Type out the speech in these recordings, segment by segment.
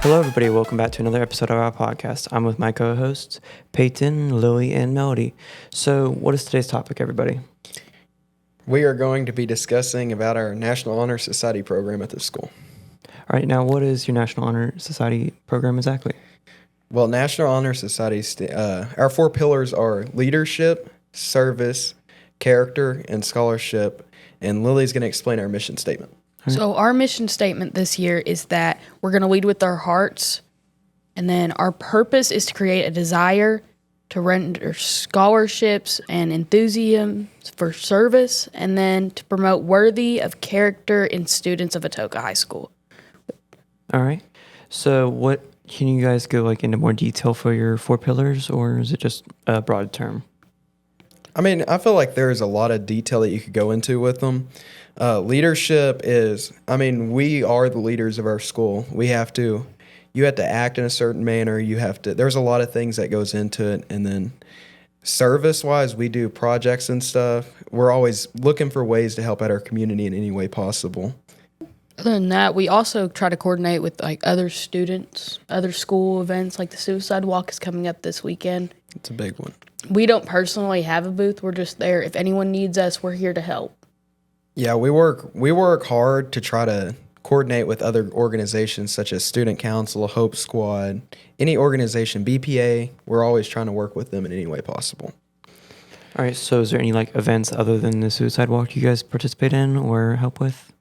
Hello, everybody. Welcome back to another episode of our podcast. I'm with my co-hosts, Peyton, Lily, and Melody. So, what is today's topic, everybody? We are going to be discussing about our National Honor Society program at the school. All right, now, what is your National Honor Society program exactly? Well, National Honor Society, our four pillars are leadership, service, character, and scholarship. And Lily's going to explain our mission statement. So our mission statement this year is that we're going to lead with our hearts, and then our purpose is to create a desire to render scholarships and enthusiasm for service, and then to promote worthy of character in students of Atoka High School. All right. So, what can you guys go into more detail for your four pillars, or is it just a broad term? I mean, I feel like there's a lot of detail that you could go into with them. Leadership is, we are the leaders of our school. You have to act in a certain manner. There's a lot of things that goes into it. And then service-wise, we do projects and stuff. We're always looking for ways to help out our community in any way possible. Other than that, we also try to coordinate with other students, other school events, like the Suicide Walk is coming up this weekend. It's a big one. We don't personally have a booth. We're just there. If anyone needs us, we're here to help. Yeah, we work hard to try to coordinate with other organizations such as Student Council, Hope Squad, any organization, BPA. We're always trying to work with them in any way possible. All right, so is there any events other than the Suicide Walk you guys participate in or help with?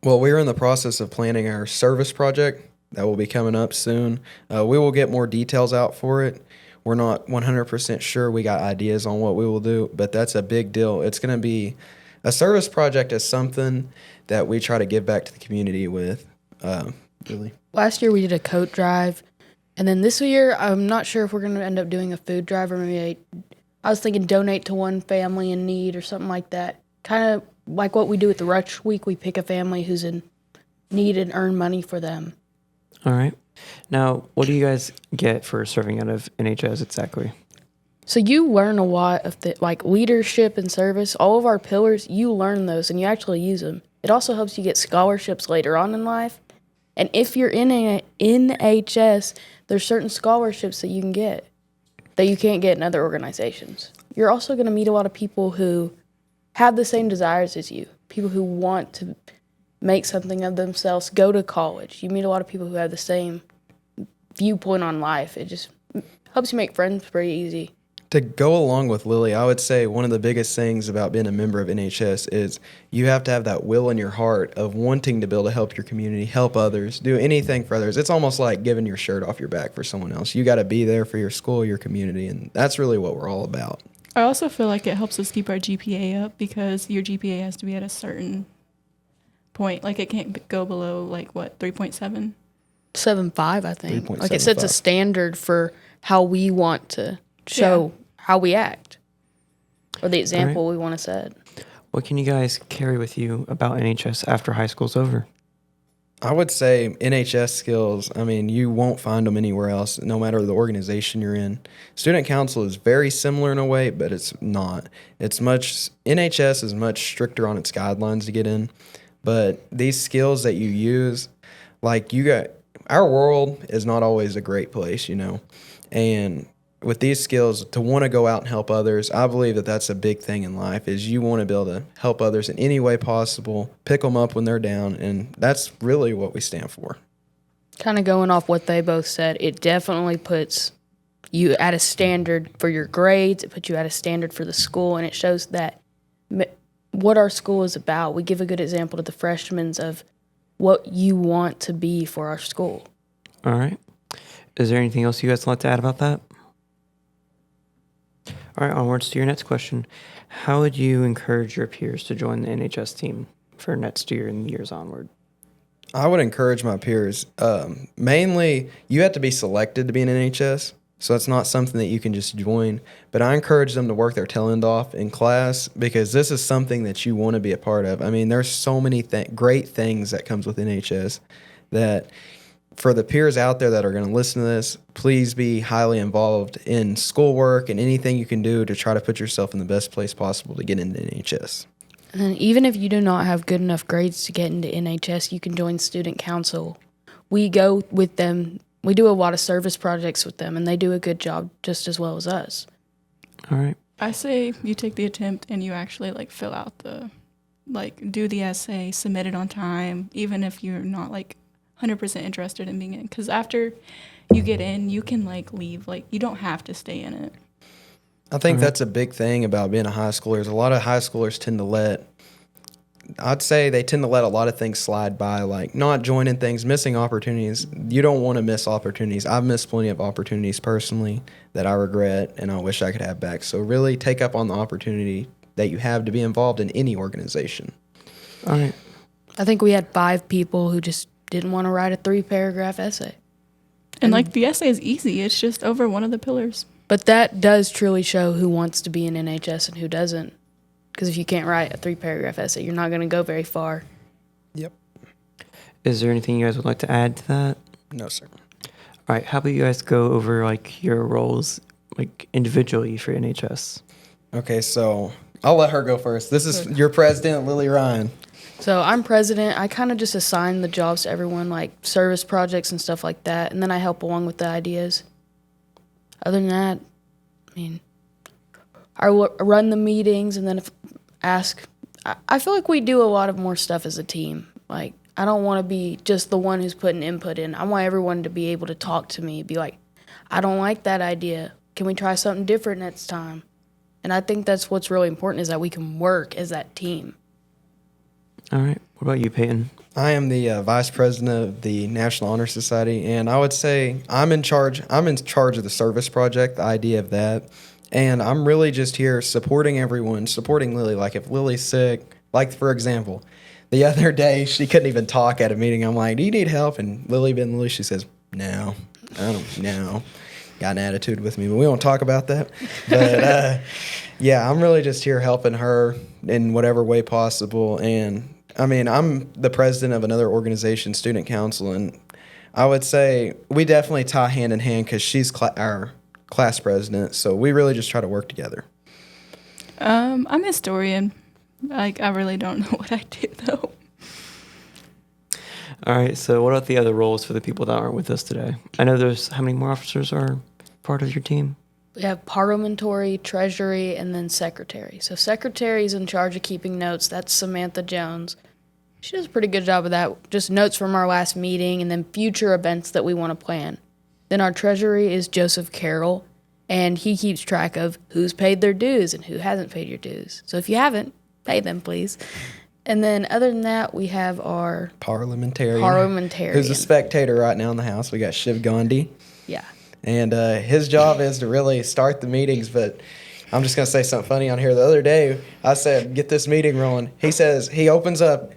Well, we're in the process of planning our service project that will be coming up soon. We will get more details out for it. We're not 100% sure. We got ideas on what we will do, but that's a big deal. It's going to be a service project is something that we try to give back to the community with. Really. Last year we did a coat drive, and then this year I'm not sure if we're going to end up doing a food drive or maybe I was thinking donate to one family in need or something like that. Kind of like what we do with the Rush Week. We pick a family who's in need and earn money for them. All right. Now, what do you guys get for serving out of NHS exactly? So you learn a lot of leadership and service. All of our pillars, you learn those and you actually use them. It also helps you get scholarships later on in life. And if you're in NHS, there's certain scholarships that you can get that you can't get in other organizations. You're also going to meet a lot of people who have the same desires as you, people who want to make something of themselves, go to college. You meet a lot of people who have the same viewpoint on life. It just helps you make friends pretty easy. To go along with Lily, I would say one of the biggest things about being a member of NHS is you have to have that will in your heart of wanting to be able to help your community, help others, do anything for others. It's almost like giving your shirt off your back for someone else. You got to be there for your school, your community, and that's really what we're all about. I also feel like it helps us keep our GPA up because your GPA has to be at a certain point. It can't go below 3.7? 7.5, I think. 3.75. It sets a standard for how we want to show how we act, or the example we want to set. What can you guys carry with you about NHS after high school's over? I would say NHS skills, you won't find them anywhere else, no matter the organization you're in. Student Council is very similar in a way, but it's not. NHS is much stricter on its guidelines to get in, but these skills that you use, our world is not always a great place, and with these skills, to want to go out and help others, I believe that that's a big thing in life, is you want to be able to help others in any way possible, pick them up when they're down, and that's really what we stand for. Kind of going off what they both said, it definitely puts you at a standard for your grades, it puts you at a standard for the school, and it shows that what our school is about. We give a good example to the freshmen of what you want to be for our school. All right. Is there anything else you guys would like to add about that? All right, onwards to your next question. How would you encourage your peers to join the NHS team for next year and years onward? I would encourage my peers. Mainly, you have to be selected to be in NHS, so it's not something that you can just join. But I encourage them to work their tail end off in class because this is something that you want to be a part of. There's so many great things that comes with NHS that for the peers out there that are going to listen to this, please be highly involved in schoolwork and anything you can do to try to put yourself in the best place possible to get into NHS. And then even if you do not have good enough grades to get into NHS, you can join student council we go with them. We do a lot of service projects with them, and they do a good job just as well as us. All right. I say you take the attempt and you actually like fill out do the essay, submit it on time, even if you're not like 100% interested in being in. Because after you get in, you can like leave. Like you don't have to stay in it. I think that's a big thing about being a high schooler. Is a lot of high schoolers tend to I'd say they tend to let a lot of things slide by, like not joining things, missing opportunities. You don't want to miss opportunities. I've missed plenty of opportunities personally that I regret and I wish I could have back. So really take up on the opportunity that you have to be involved in any organization. All right. I think we had 5 people who just didn't want to write a 3-paragraph essay. And like the essay is easy. It's just over one of the pillars. But that does truly show who wants to be in NHS and who doesn't. Because if you can't write a 3-paragraph essay, you're not going to go very far. Yep. Is there anything you guys would like to add to that? No, sir. All right. How about you guys go over like your roles like individually for NHS? Okay, so I'll let her go first. This is your president, Lily Ryan. So I'm president. I kind of just assign the jobs to everyone, like service projects and stuff like that. And then I help along with the ideas. Other than that, I mean, I run the meetings and then I feel like we do a lot of more stuff as a team. Like, I don't want to be just the one who's putting input in. I want everyone to be able to talk to me, be like, I don't like that idea. Can we try something different next time? And I think that's what's really important is that we can work as that team. All right. What about you, Peyton? I am the vice president of the National Honor Society, and I would say I'm in charge of the service project, the idea of that. And I'm really just here supporting everyone, supporting Lily. Like if Lily's sick, like for example, the other day she couldn't even talk at a meeting. I'm like, do you need help? And Lily, she says, no, I don't know. Got an attitude with me, but we won't talk about that. But yeah, I'm really just here helping her in whatever way possible. And I mean, I'm the president of another organization, Student Council, and I would say we definitely tie hand in hand because she's our class president, so we really just try to work together. I'm a historian. Like, I really don't know what I do, though. All right. So what about the other roles for the people that aren't with us today? I know there's how many more officers are part of your team? We have parliamentary, treasury, and then secretary. So secretary is in charge of keeping notes. That's Samantha Jones. She does a pretty good job of that. Just notes from our last meeting and then future events that we want to plan. Then our treasury is Joseph Carroll, and he keeps track of who's paid their dues and who hasn't paid your dues. So if you haven't, pay them, please. And then other than that, we have our parliamentarian. Who's a spectator right now in the house. We got Shiv Gandhi. Yeah. And his job is to really start the meetings, but I'm just going to say something funny on here. The other day, I said, get this meeting rolling. He says, he opens up,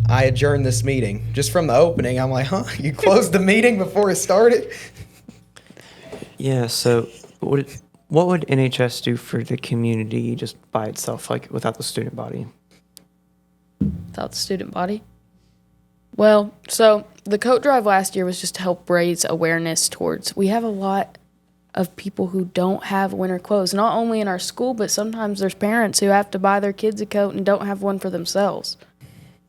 I adjourn this meeting. Just from the opening, I'm like, huh? You closed the meeting before it started? Yeah, so what would NHS do for the community just by itself, like without the student body? Without the student body? Well, so the coat drive last year was just to help raise awareness towards, we have a lot of people who don't have winter clothes, not only in our school, but sometimes there's parents who have to buy their kids a coat and don't have one for themselves.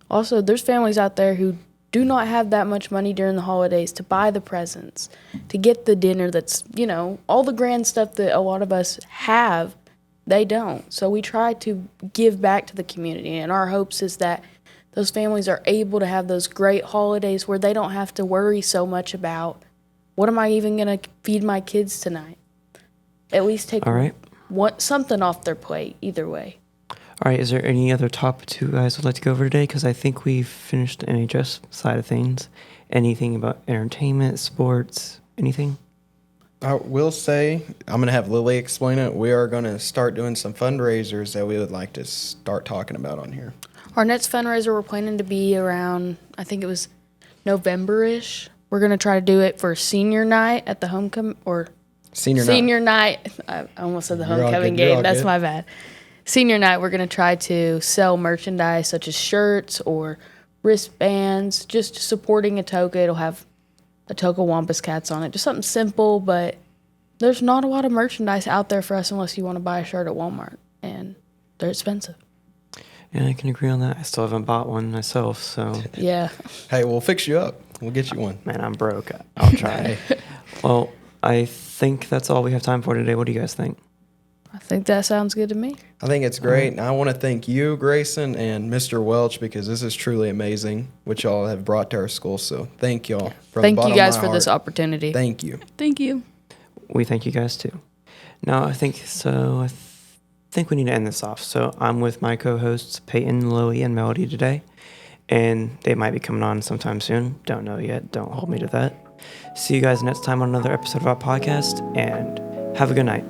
Also, there's families out there who do not have that much money during the holidays to buy the presents, to get the dinner that's, all the grand stuff that a lot of us have, they don't. So we try to give back to the community, and our hopes is that those families are able to have those great holidays where they don't have to worry so much about, what am I even going to feed my kids tonight? At least take something off their plate, either way. All right, is there any other topics you guys would like to go over today? Because I think we've finished the NHS side of things. Anything about entertainment, sports, anything? I will say, I'm going to have Lily explain it. We are going to start doing some fundraisers that we would like to start talking about on here. Our next fundraiser we're planning to be around, I think it was November-ish. We're going to try to do it for senior night at the homecoming, or senior night. I almost said the homecoming game. That's my bad. Senior night, we're going to try to sell merchandise such as shirts or wristbands, just supporting Atoka. It'll have Atoka Wampus Cats on it. Just something simple, but there's not a lot of merchandise out there for us unless you want to buy a shirt at Walmart, and they're expensive. Yeah, I can agree on that. I still haven't bought one myself, so. Yeah. Hey, we'll fix you up. We'll get you one. Man, I'm broke. I'll try. Well, I think that's all we have time for today. What do you guys think? I think that sounds good to me. I think it's great. And I want to thank you, Grayson, and Mr. Welch, because this is truly amazing what y'all have brought to our school. So thank y'all. From the Thank bottom you of guys my for this heart. opportunity. Thank you. Thank you. We thank you guys too. Now, I think so. I think we need to end this off. So I'm with my co-hosts Peyton, Lily, and Melody today, and they might be coming on sometime soon. Don't know yet. Don't hold me to that. See you guys next time on another episode of our podcast, and have a good night.